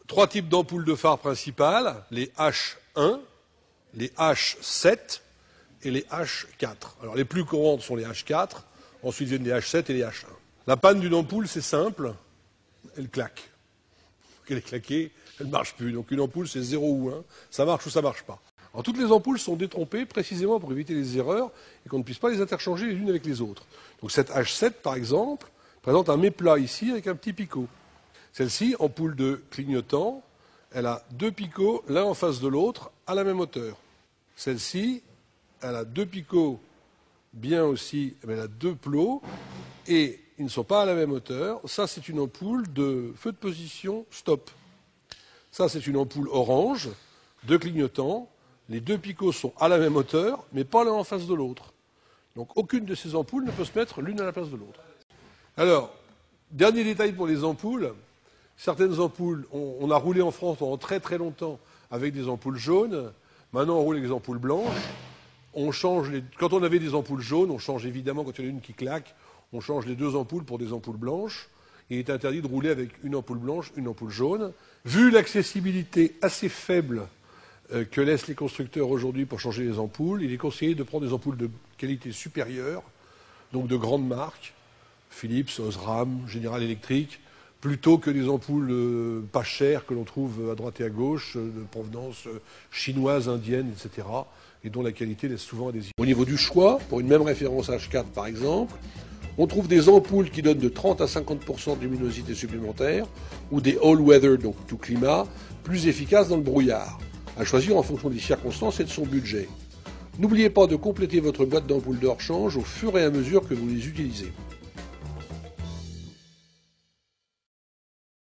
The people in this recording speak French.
Trois types d'ampoules de phare principales, les H1, les H7 et les H4. Alors les plus courantes sont les H4, ensuite viennent les H7 et les H1. La panne d'une ampoule, c'est simple, elle claque. Elle est claquée, elle ne marche plus. Donc une ampoule, c'est 0 ou 1, ça marche ou ça ne marche pas. Alors toutes les ampoules sont détrompées précisément pour éviter les erreurs et qu'on ne puisse pas les interchanger les unes avec les autres. Donc cette H7, par exemple, présente un méplat ici avec un petit picot. Celle-ci, ampoule de clignotant, elle a deux picots l'un en face de l'autre à la même hauteur. Celle-ci, elle a deux picots bien aussi, mais elle a deux plots et ils ne sont pas à la même hauteur. Ça, c'est une ampoule de feu de position stop. Ça, c'est une ampoule orange, de clignotant. Les deux picots sont à la même hauteur, mais pas l'un en face de l'autre. Donc aucune de ces ampoules ne peut se mettre l'une à la place de l'autre. Alors, dernier détail pour les ampoules. Certaines ampoules, on a roulé en France pendant très très longtemps avec des ampoules jaunes. Maintenant, on roule avec des ampoules blanches. Quand on avait des ampoules jaunes, on change évidemment, quand il y en a une qui claque, on change les deux ampoules pour des ampoules blanches. Il est interdit de rouler avec une ampoule blanche, une ampoule jaune. Vu l'accessibilité assez faible que laissent les constructeurs aujourd'hui pour changer les ampoules, il est conseillé de prendre des ampoules de qualité supérieure, donc de grandes marques, Philips, Osram, General Electric, plutôt que des ampoules pas chères que l'on trouve à droite et à gauche, de provenance chinoise, indienne, etc., et dont la qualité laisse souvent à désirer. Au niveau du choix, pour une même référence H4 par exemple, on trouve des ampoules qui donnent de 30 à 50% de luminosité supplémentaire, ou des all-weather, donc tout climat, plus efficaces dans le brouillard, à choisir en fonction des circonstances et de son budget. N'oubliez pas de compléter votre boîte d'ampoules de rechange au fur et à mesure que vous les utilisez.